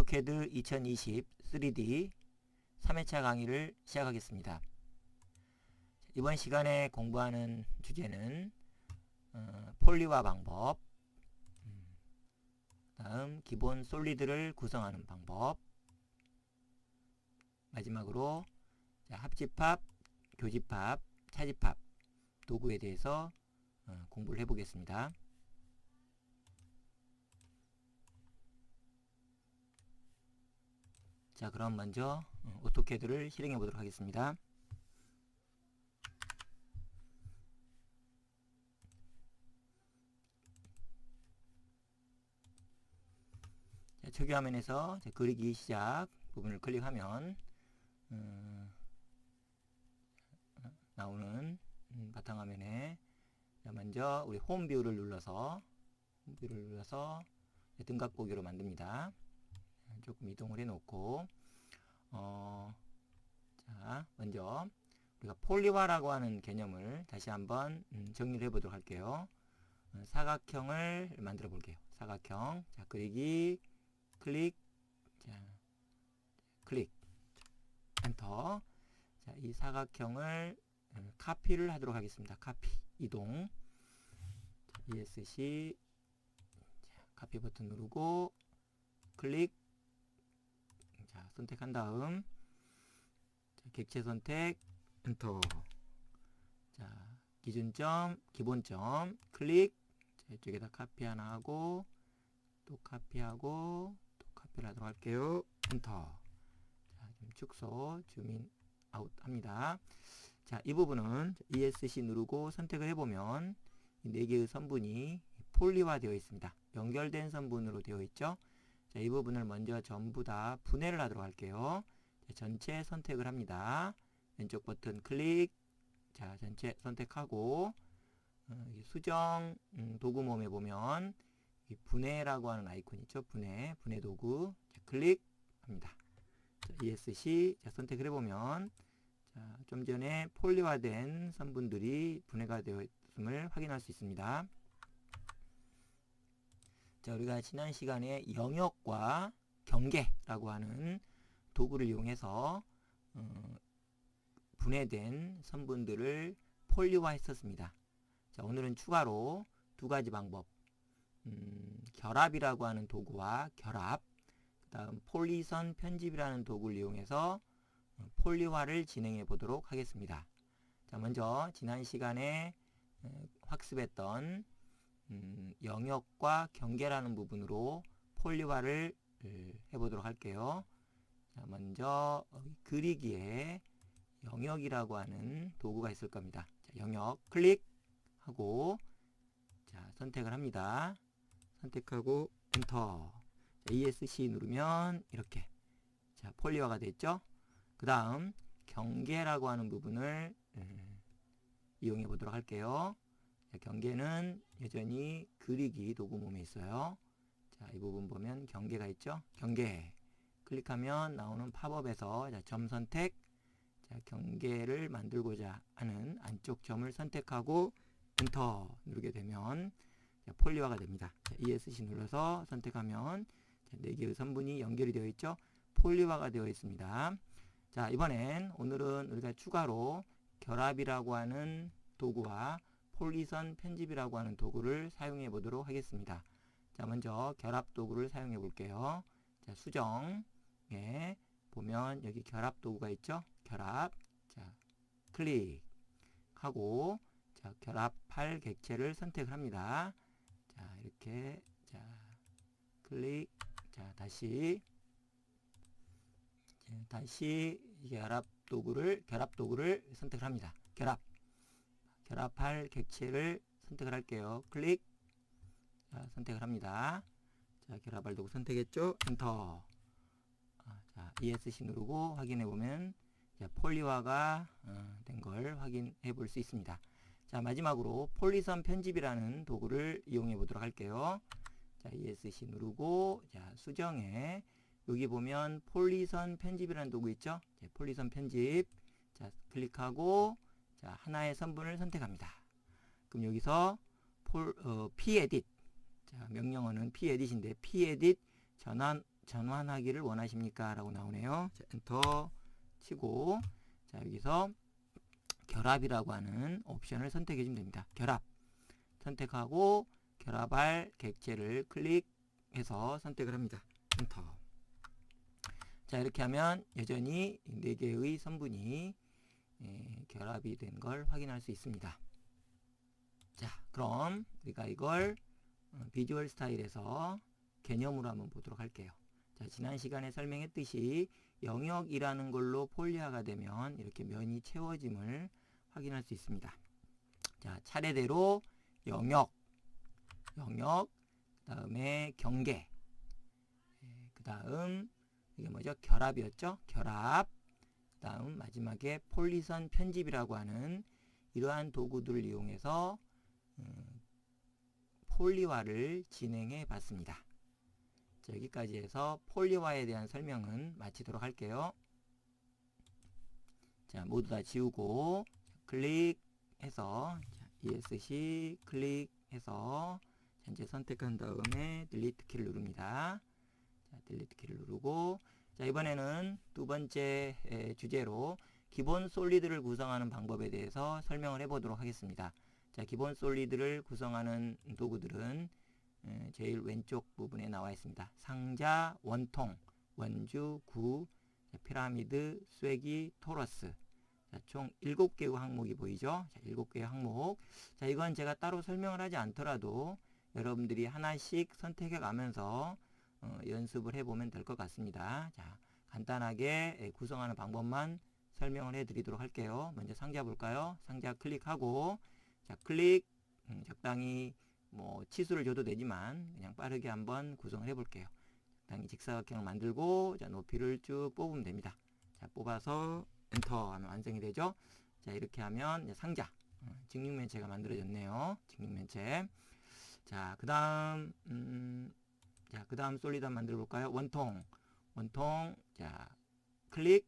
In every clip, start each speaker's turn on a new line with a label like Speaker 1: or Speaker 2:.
Speaker 1: 오토캐드 2020 3D 3회차 강의를 시작하겠습니다. 이번 시간에 공부하는 주제는 폴리화 방법, 다음 기본 솔리드를 구성하는 방법, 마지막으로 합집합, 교집합, 차집합 도구에 대해서 공부를 해보겠습니다. 자, 그럼 먼저 오토캐드를 실행해 보도록 하겠습니다. 자, 초기 화면에서 그리기 시작 부분을 클릭하면 나오는 바탕화면에 먼저 우리 홈 뷰를 눌러서 등각 보기로 만듭니다. 조금 이동을 해 놓고 자, 먼저 우리가 폴리화라고 하는 개념을 다시 한번 정리를 해 보도록 할게요. 사각형을 만들어 볼게요. 사각형. 자, 그리기 클릭. 자, 클릭. 엔터. 자, 이 사각형을 카피를 하도록 하겠습니다. 카피. 이동. 자, ESC. 자, 카피 버튼 누르고 클릭. 자, 선택한 다음 자, 객체 선택 엔터. 자, 기준점, 기본점 클릭. 자, 이쪽에다 카피 하나 하고 또 카피하고 또 카피를 하도록 할게요. 엔터. 자, 좀 축소, 줌인 아웃 합니다. 자, 이 부분은 ESC 누르고 선택을 해보면 이 4개의 선분이 폴리화 되어 있습니다. 연결된 선분으로 되어 있죠. 자, 이 부분을 먼저 전부 다 분해를 하도록 할게요. 자, 전체 선택을 합니다. 왼쪽 버튼 클릭. 자, 전체 선택하고 수정 도구몸에 보면 이 분해라고 하는 아이콘 있죠. 분해 도구. 자, 클릭합니다. 자, ESC 자, 선택을 해보면 자, 좀 전에 폴리화된 선분들이 분해가 되어 있음을 확인할 수 있습니다. 자, 우리가 지난 시간에 영역과 경계라고 하는 도구를 이용해서 분해된 선분들을 폴리화 했었습니다. 자, 오늘은 추가로 두 가지 방법, 결합이라고 하는 도구와 결합, 그 다음 폴리선 편집이라는 도구를 이용해서 폴리화를 진행해 보도록 하겠습니다. 자, 먼저 지난 시간에 학습했던 영역과 경계라는 부분으로 폴리화를 해보도록 할게요. 자, 먼저 그리기에 영역이라고 하는 도구가 있을 겁니다. 자, 영역 클릭하고 자, 선택을 합니다. 선택하고 엔터. 자, ESC 누르면 이렇게 자, 폴리화가 됐죠. 그 다음 경계라고 하는 부분을 이용해 보도록 할게요. 자, 경계는 여전히 그리기 도구 몸에 있어요. 자, 이 부분 보면 경계가 있죠. 경계 클릭하면 나오는 팝업에서 자, 점 선택. 자, 경계를 만들고자 하는 안쪽 점을 선택하고 엔터 누르게 되면 자, 폴리화가 됩니다. 자, ESC 눌러서 선택하면 자, 4개의 선분이 연결이 되어 있죠. 폴리화가 되어 있습니다. 자, 오늘은 우리가 추가로 결합이라고 하는 도구와 폴리선 편집이라고 하는 도구를 사용해 보도록 하겠습니다. 자, 먼저 결합 도구를 사용해 볼게요. 자, 수정에 보면 여기 결합 도구가 있죠. 결합. 자, 클릭하고 자, 결합할 객체를 선택을 합니다. 자, 이렇게 자, 클릭. 자, 다시 결합 도구를 선택을 합니다. 결합할 객체를 선택을 할게요. 클릭. 자, 선택을 합니다. 자, 결합할 도구 선택했죠. 엔터. 자, ESC 누르고 확인해 보면 폴리화가 된 걸 확인해 볼 수 있습니다. 자, 마지막으로 폴리선 편집이라는 도구를 이용해 보도록 할게요. 자, ESC 누르고 자, 수정에 여기 보면 폴리선 편집이라는 도구 있죠. 자, 폴리선 편집. 자, 클릭하고 자, 하나의 선분을 선택합니다. 그럼 여기서 pEdit. 자, 명령어는 pEdit인데 pEdit 전환 전환하기를 원하십니까? 라고 나오네요. 자, 엔터 치고, 자, 여기서 결합이라고 하는 옵션을 선택해 주면 됩니다. 결합 선택하고 결합할 객체를 클릭해서 선택을 합니다. 엔터. 자, 이렇게 하면 여전히 4개의 선분이 결합이 된 걸 확인할 수 있습니다. 자, 그럼 우리가 이걸 비주얼 스타일에서 개념으로 한번 보도록 할게요. 자, 지난 시간에 설명했듯이 영역이라는 걸로 폴리화가 되면 이렇게 면이 채워짐을 확인할 수 있습니다. 자, 차례대로 영역, 그 다음에 경계, 그 다음 이게 뭐죠? 결합이었죠? 결합, 그 다음 마지막에 폴리선 편집이라고 하는 이러한 도구들을 이용해서 폴리화를 진행해 봤습니다. 자, 여기까지 해서 폴리화에 대한 설명은 마치도록 할게요. 자, 모두 다 지우고 클릭해서 ESC 클릭해서 현재 선택한 다음에 딜리트 키를 누릅니다. 자, 딜리트 키를 누르고, 자, 이번에는 두 번째 주제로 기본 솔리드를 구성하는 방법에 대해서 설명을 해보도록 하겠습니다. 자, 기본 솔리드를 구성하는 도구들은 제일 왼쪽 부분에 나와 있습니다. 상자, 원통, 원주, 구, 피라미드, 쐐기, 토러스. 자, 총 7개의 항목이 보이죠? 자, 7개의 항목. 자, 이건 제가 따로 설명을 하지 않더라도 여러분들이 하나씩 선택해 가면서 연습을 해보면 될 것 같습니다. 자, 간단하게 구성하는 방법만 설명을 해 드리도록 할게요. 먼저 상자 볼까요? 상자 클릭하고, 자, 클릭, 적당히 뭐 치수를 줘도 되지만 그냥 빠르게 한번 구성을 해 볼게요. 적당히 직사각형을 만들고, 자, 높이를 쭉 뽑으면 됩니다. 자, 뽑아서 엔터 하면 완성이 되죠. 자, 이렇게 하면 이제 상자, 직육면체가 만들어졌네요. 직육면체. 자, 그 다음 솔리드 한번 만들어 볼까요? 원통, 자, 클릭,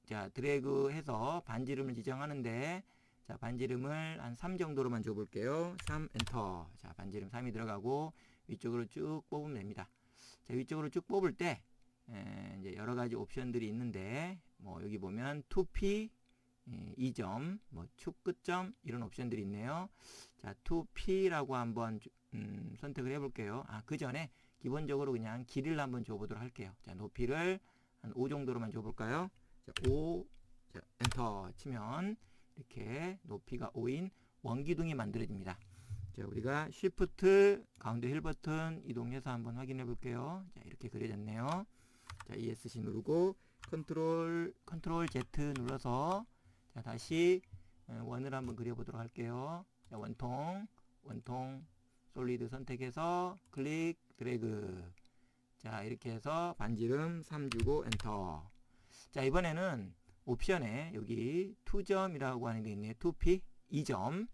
Speaker 1: 자, 드래그 해서 반지름을 지정하는데, 자, 반지름을 한 3 정도로만 줘 볼게요. 3 엔터. 자, 반지름 3이 들어가고 위쪽으로 쭉 뽑으면 됩니다. 자, 위쪽으로 쭉 뽑을 때 이제 여러 가지 옵션들이 있는데, 뭐 여기 보면 2P 2점, 뭐 축 끝점 이런 옵션들이 있네요. 자, 2P라고 한번 선택을 해 볼게요. 그 전에 기본적으로 그냥 길이를 한번 줘 보도록 할게요. 자, 높이를 한 5 정도로만 줘 볼까요? 자, 5. 자, 엔터 치면 이렇게 높이가 5인 원기둥이 만들어집니다. 자, 우리가 Shift 가운데 힐 버튼 이동해서 한번 확인해 볼게요. 자, 이렇게 그려졌네요. 자, ESC 누르고 컨트롤 Z 눌러서, 자, 다시 원을 한번 그려보도록 할게요. 자, 원통 솔리드 선택해서 클릭 드래그. 자, 이렇게 해서 반지름 3 주고 엔터. 자, 이번에는 옵션에 여기 2점이라고 하는 게 있네요. 2P 2점.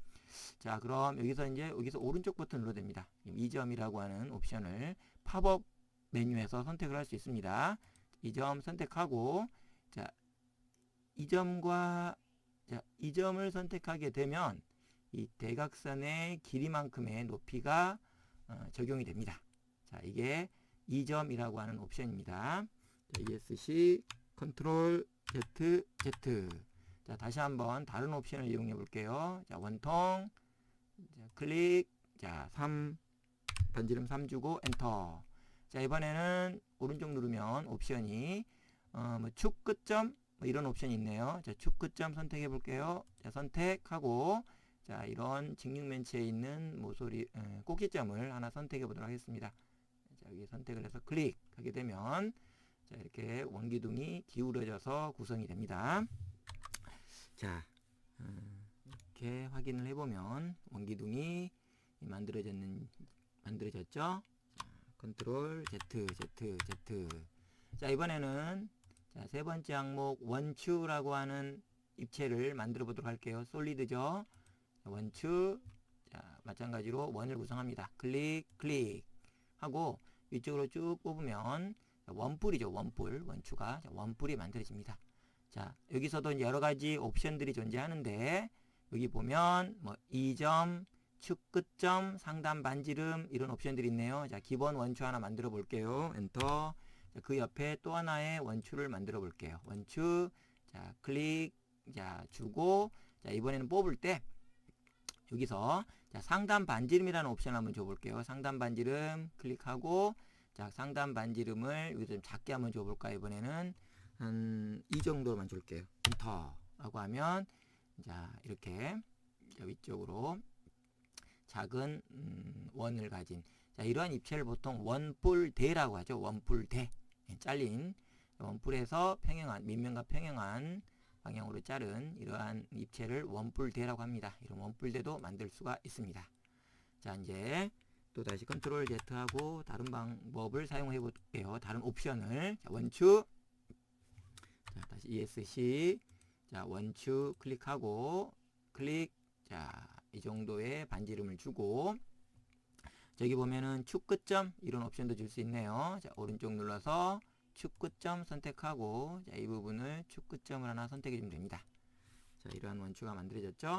Speaker 1: 자, 그럼 여기서 오른쪽 버튼 눌러도 됩니다. 2점이라고 하는 옵션을 팝업 메뉴에서 선택을 할 수 있습니다. 2점 선택하고, 자, 2점을 선택하게 되면 이 대각선의 길이만큼의 높이가 적용이 됩니다. 자, 이게 2점이라고 하는 옵션입니다. 자, ESC 컨트롤 Z. 자, 다시 한번 다른 옵션을 이용해 볼게요. 자, 원통, 자, 클릭, 자, 반지름 3 주고 엔터. 자, 이번에는 오른쪽 누르면 옵션이 뭐 축 끝점 뭐 이런 옵션이 있네요. 자, 축 끝점 선택해 볼게요. 자, 선택하고, 자, 이런 직육면체에 있는 모서리 꼭지점을 하나 선택해 보도록 하겠습니다. 자, 여기 선택을 해서 클릭하게 되면, 자, 이렇게 원기둥이 기울어져서 구성이 됩니다. 자, 이렇게 확인을 해보면 원기둥이 만들어졌죠? 자, 컨트롤 Z. 자, 이번에는 자, 세 번째 항목 원추라고 하는 입체를 만들어 보도록 할게요. 솔리드죠? 원추. 자, 마찬가지로 원을 구성합니다. 클릭 하고 위쪽으로 쭉 뽑으면 원뿔이죠. 원추가 원뿔이 만들어집니다. 자, 여기서도 이제 여러 가지 옵션들이 존재하는데, 여기 보면 뭐 2점, 축 끝점, 상단 반지름 이런 옵션들이 있네요. 자, 기본 원추 하나 만들어 볼게요. 엔터. 그 옆에 또 하나의 원추를 만들어 볼게요. 원추, 자, 클릭, 자, 주고, 자, 이번에는 뽑을 때, 여기서, 자, 상단 반지름이라는 옵션을 한번 줘볼게요. 상단 반지름 클릭하고, 자, 상단 반지름을 여기서 좀 작게 한번 줘볼까요? 이번에는 한 이 정도만 줄게요. 엔터 라고 하면, 자, 이렇게, 자, 위쪽으로 작은 원을 가진, 자, 이러한 입체를 보통 원뿔대라고 하죠. 원뿔대. 잘린 원뿔에서 평행한, 밑면과 평행한 방향으로 자른 이러한 입체를 원뿔대라고 합니다. 이런 원뿔대도 만들 수가 있습니다. 자, 이제 또 다시 컨트롤 Z하고 다른 방법을 사용해 볼게요. 다른 옵션을. 자, 원추, 자, 다시 ESC, 자, 원추 클릭하고 클릭, 자, 이 정도의 반지름을 주고, 저기 보면은 축 끝점 이런 옵션도 줄 수 있네요. 자, 오른쪽 눌러서 축 끝점 선택하고, 자, 이 부분을 축 끝점을 하나 선택해 주면 됩니다. 자, 이러한 원추가 만들어졌죠.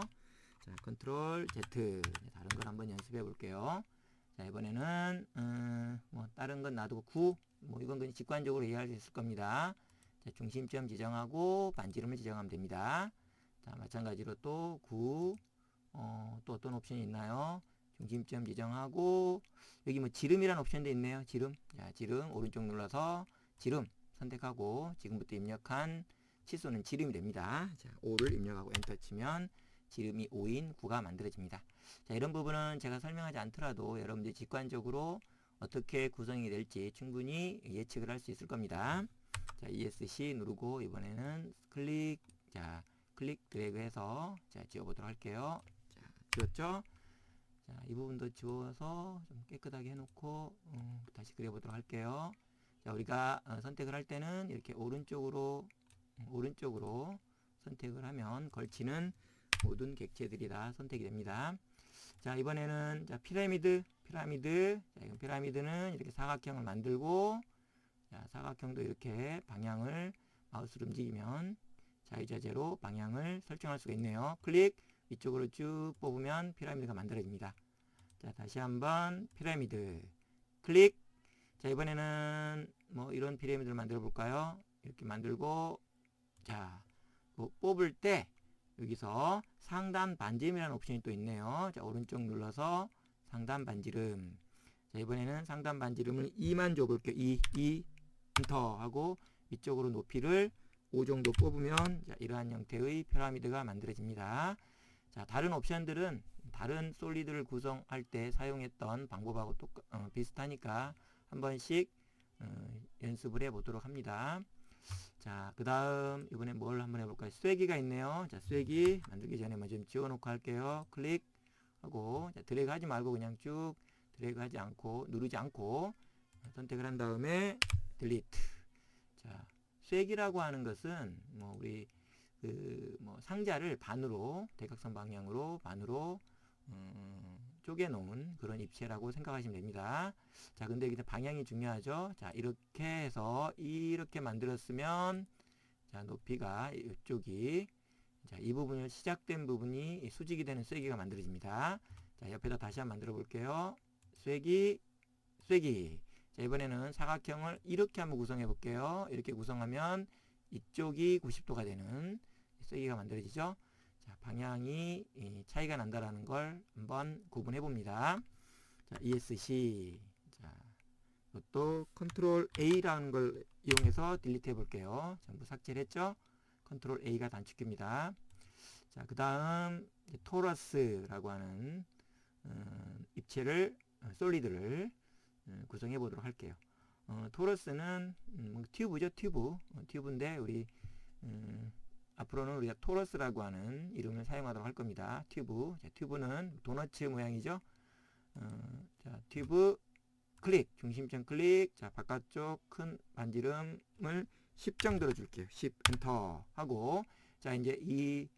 Speaker 1: 자, 컨트롤 Z. 다른 걸 한번 연습해 볼게요. 자, 이번에는 뭐 다른 건 놔두고 9, 뭐 이건 그냥 직관적으로 이해할 수 있을 겁니다. 자, 중심점 지정하고 반지름을 지정하면 됩니다. 자, 마찬가지로 또 9, 또 어떤 옵션이 있나요? 중심점 지정하고, 여기 뭐 지름이라는 옵션도 있네요. 지름. 자, 지름 오른쪽 눌러서 지름 선택하고, 지금부터 입력한 치수는 지름이 됩니다. 자, 5를 입력하고 엔터 치면 지름이 5인 9가 만들어집니다. 자, 이런 부분은 제가 설명하지 않더라도 여러분들이 직관적으로 어떻게 구성이 될지 충분히 예측을 할 수 있을 겁니다. 자, ESC 누르고 이번에는 클릭, 자, 클릭 드래그 해서, 자, 지워보도록 할게요. 자, 지웠죠? 자, 이 부분도 지워서 좀 깨끗하게 해놓고 다시 그려보도록 할게요. 자, 우리가 선택을 할 때는 이렇게 오른쪽으로 선택을 하면 걸치는 모든 객체들이 다 선택이 됩니다. 자, 이번에는 자, 피라미드. 자, 이건 피라미드는 이렇게 사각형을 만들고, 자, 사각형도 이렇게 방향을 마우스로 움직이면 자유자재로 방향을 설정할 수가 있네요. 클릭, 위쪽으로 쭉 뽑으면 피라미드가 만들어집니다. 자, 다시 한번 피라미드 클릭. 자, 이번에는 뭐 이런 피라미드를 만들어 볼까요? 이렇게 만들고, 자, 뭐 뽑을 때 여기서 상단 반지름이라는 옵션이 또 있네요. 자, 오른쪽 눌러서 상단 반지름. 자, 이번에는 상단 반지름을 2만 줘볼게요. 2 엔터 하고 위쪽으로 높이를 5 정도 뽑으면, 자, 이러한 형태의 피라미드가 만들어집니다. 자, 다른 옵션들은 다른 솔리드를 구성할 때 사용했던 방법하고 비슷하니까 한 번씩 연습을 해 보도록 합니다. 자, 그 다음 이번에 뭘 한번 해볼까요? 쐐기가 있네요. 자, 쐐기 만들기 전에 먼저 좀 지워놓고 할게요. 클릭하고, 자, 드래그 하지 말고 그냥 쭉 드래그 하지 않고 누르지 않고 선택을 한 다음에 딜리트. 자, 쐐기라고 하는 것은 뭐 우리 뭐 상자를 반으로, 대각선 방향으로 반으로 쪼개 놓은 그런 입체라고 생각하시면 됩니다. 자, 근데 여기서 방향이 중요하죠. 자, 이렇게 해서 이렇게 만들었으면, 자, 높이가 이쪽이, 자, 이 부분을 시작된 부분이 수직이 되는 쐐기가 만들어집니다. 자, 옆에다 다시 한번 만들어 볼게요. 쐐기. 자, 이번에는 사각형을 이렇게 한번 구성해 볼게요. 이렇게 구성하면 이쪽이 90도가 되는 쐐기가 만들어지죠. 자, 방향이 차이가 난다라는 걸 한번 구분해 봅니다. 자, ESC. 자, 이것도 컨트롤 A라는 걸 이용해서 딜리트 해 볼게요. 전부 삭제를 했죠. 컨트롤 A가 단축키입니다. 자, 그 다음 토러스라고 하는 입체를, 솔리드를 구성해 보도록 할게요. 토러스는 튜브죠. 튜브인데 우리 앞으로는 우리가 토러스라고 하는 이름을 사용하도록 할 겁니다. 튜브. 자, 튜브는 도너츠 모양이죠. 자, 튜브 클릭, 중심점 클릭. 자, 바깥쪽 큰 반지름을 10 정도로 줄게요. 10 엔터 하고, 자, 이제 이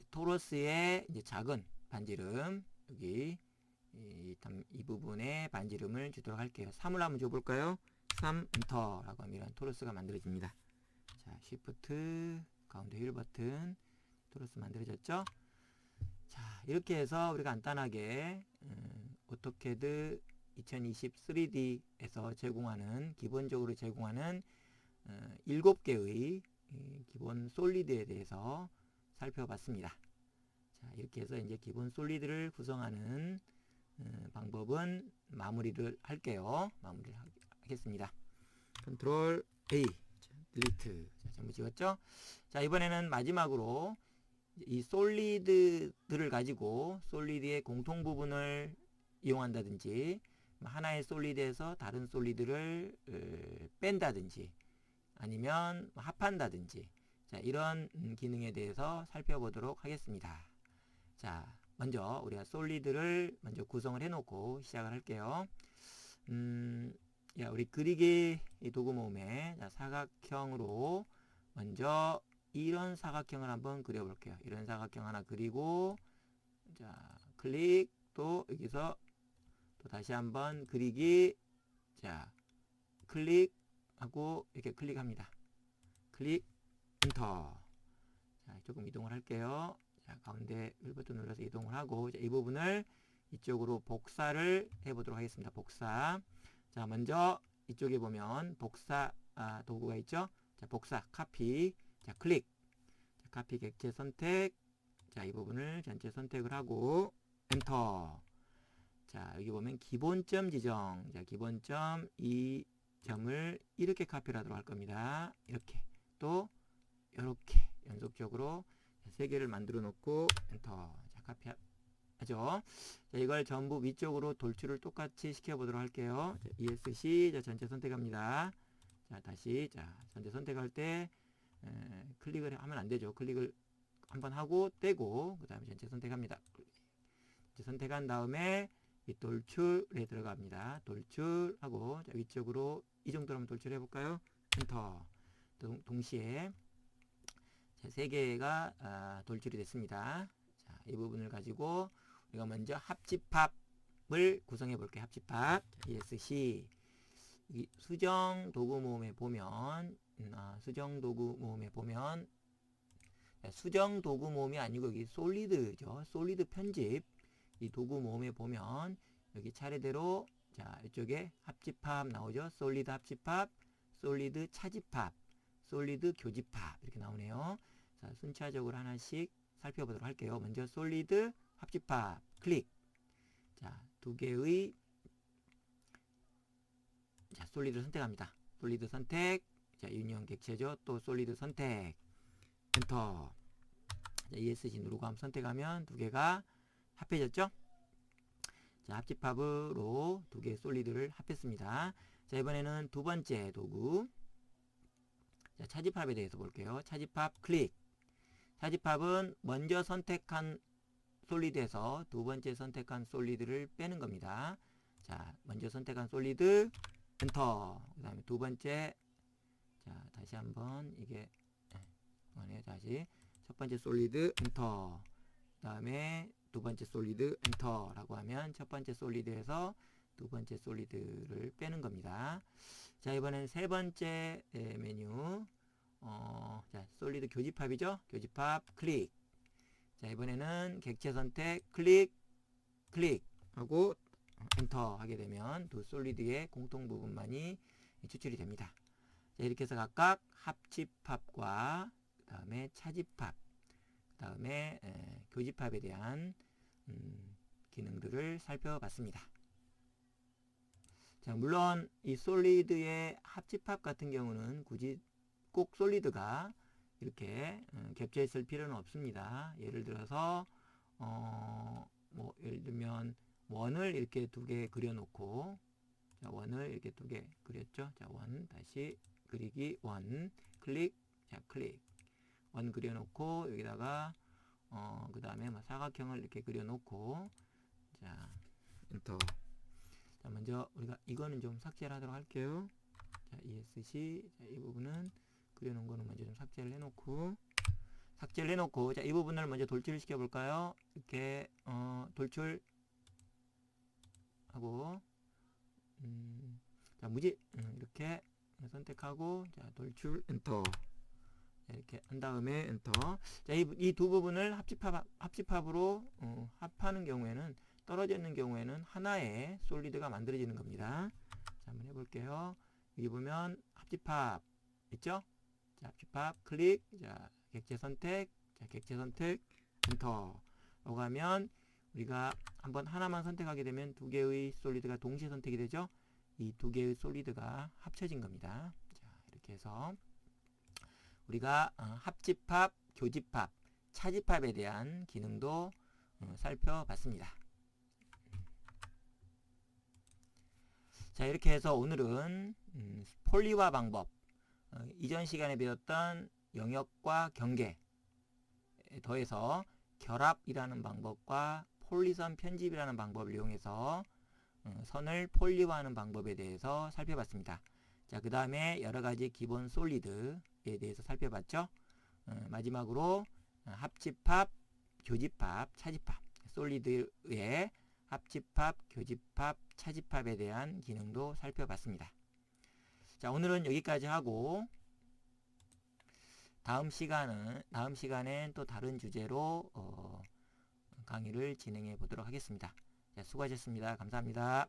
Speaker 1: 토러스의 이제 작은 반지름, 여기 이 부분에 반지름을 주도록 할게요. 3을 한번 줘볼까요? 3 엔터라고 하면 이런 토러스가 만들어집니다. 자, 쉬프트 가운데 휠 버튼, 토러스 만들어졌죠? 자, 이렇게 해서 우리가 간단하게 오토캐드 2020 3D에서 제공하는 기본적으로 제공하는 7개의 기본 솔리드에 대해서 살펴봤습니다. 자, 이렇게 해서 이제 기본 솔리드를 구성하는 방법은 마무리를 할게요. 마무리를 하겠습니다. 컨트롤 A, 딜리트. 자, 전부 지웠죠? 자, 이번에는 마지막으로 이 솔리드들을 가지고 솔리드의 공통 부분을 이용한다든지 하나의 솔리드에서 다른 솔리드를 뺀다든지 아니면 합한다든지 자, 이런 기능에 대해서 살펴보도록 하겠습니다. 자, 먼저 우리가 솔리드를 먼저 구성을 해놓고 시작을 할게요. 우리 그리기 도구 모음에 사각형으로 먼저 이런 사각형을 한번 그려볼게요. 이런 사각형 하나 그리고 자 클릭 또 여기서 또 다시 한번 그리기 자 클릭하고 이렇게 클릭합니다. 클릭 엔터. 자 조금 이동을 할게요. 자 가운데 1버튼 눌러서 이동을 하고 자, 이 부분을 이쪽으로 복사를 해보도록 하겠습니다. 복사. 자 먼저 이쪽에 보면 복사 도구가 있죠. 자 복사 카피. 자 클릭. 자, 카피 객체 선택. 자 이 부분을 전체 선택을 하고 엔터. 자 여기 보면 기본점 지정. 자 기본점 이 점을 이렇게 카피를 하도록 할 겁니다. 이렇게 또 이렇게 연속적으로 3개를 만들어 놓고 엔터. 자 카피 하죠. 자 이걸 전부 위쪽으로 돌출을 똑같이 시켜 보도록 할게요. 자, ESC 자 전체 선택합니다. 자 다시 자 전체 선택할 때 클릭을 하면 안 되죠. 클릭을 한번 하고 떼고 그 다음에 전체 선택합니다. 전체 선택한 다음에 이 돌출에 들어갑니다. 돌출하고 자, 위쪽으로 이 정도로 한번 돌출해 볼까요? 엔터. 동시에 자, 3개가 돌출이 됐습니다. 자, 이 부분을 가지고 우리가 먼저 합집합을 구성해 볼게요. 합집합. 자, ESC 이 수정 도구 모음에 보면 수정 도구 모음에 보면 수정 도구 모음이 아니고 여기 솔리드죠. 솔리드 편집 이 도구 모음에 보면 여기 차례대로 자 이쪽에 합집합 나오죠. 솔리드 합집합, 솔리드 차집합, 솔리드 교집합 이렇게 나오네요. 자 순차적으로 하나씩 살펴보도록 할게요. 먼저 솔리드 합집합 클릭. 자 2개의 자 솔리드를 선택합니다. 솔리드 선택. 자 유니온 객체죠. 또 솔리드 선택. 엔터. 자, ESC 누르고 한번 선택하면 2개가 합해졌죠? 자, 합집합으로 2개의 솔리드를 합했습니다. 자, 이번에는 두 번째 도구. 자, 차집합에 대해서 볼게요. 차집합 클릭. 차집합은 먼저 선택한 솔리드에서 두 번째 선택한 솔리드를 빼는 겁니다. 자, 먼저 선택한 솔리드 엔터. 그 다음에 두 번째 자, 다시 한번 이게 다시 첫 번째 솔리드 엔터. 그 다음에 두 번째 솔리드 엔터라고 하면 첫 번째 솔리드에서 두 번째 솔리드를 빼는 겁니다. 자 이번엔 세 번째 메뉴 자 솔리드 교집합이죠. 교집합 클릭. 자 이번에는 객체 선택 클릭 하고 엔터 하게 되면 두 솔리드의 공통 부분만이 추출이 됩니다. 자 이렇게 해서 각각 합집합과 그 다음에 차집합 그 다음에 교집합에 대한 기능들을 살펴봤습니다. 자, 물론 이 솔리드의 합집합 같은 경우는 굳이 꼭 솔리드가 이렇게 겹쳐 있을 필요는 없습니다. 예를 들어서 뭐 예를 들면 원을 이렇게 2개 그려놓고 자, 원을 이렇게 2개 그렸죠. 자, 원 다시 그리기 원 클릭 자 클릭 원 그려놓고 여기다가 그 다음에 사각형을 이렇게 그려놓고 자 엔터. 자 먼저 우리가 이거는 좀 삭제를 하도록 할게요. 자 ESC 자, 이 부분은 그려놓은 거는 먼저 좀 삭제를 해놓고 자 이 부분을 먼저 돌출을 시켜 볼까요? 이렇게 돌출 하고 자 무지 이렇게 선택하고 자 돌출 엔터. 이렇게 한 다음에 엔터. 자, 이 두 부분을 합집합으로 합하는 경우에는 떨어져 있는 경우에는 하나의 솔리드가 만들어지는 겁니다. 자, 한번 해볼게요. 여기 보면 합집합 있죠? 자, 합집합 클릭. 자, 객체 선택. 자, 객체 선택. 엔터. 라고 하면 우리가 한번 하나만 선택하게 되면 두 개의 솔리드가 동시에 선택이 되죠? 이 두 개의 솔리드가 합쳐진 겁니다. 자, 이렇게 해서 우리가 합집합, 교집합, 차집합에 대한 기능도 살펴봤습니다. 자, 이렇게 해서 오늘은 폴리화 방법, 이전 시간에 배웠던 영역과 경계에 더해서 결합이라는 방법과 폴리선 편집이라는 방법을 이용해서 선을 폴리화하는 방법에 대해서 살펴봤습니다. 자, 그 다음에 여러가지 기본 솔리드에 대해서 살펴봤죠. 마지막으로 합집합, 교집합, 차집합, 솔리드의 합집합, 교집합, 차집합에 대한 기능도 살펴봤습니다. 자, 오늘은 여기까지 하고 다음 시간엔 또 다른 주제로 강의를 진행해 보도록 하겠습니다. 자, 수고하셨습니다. 감사합니다.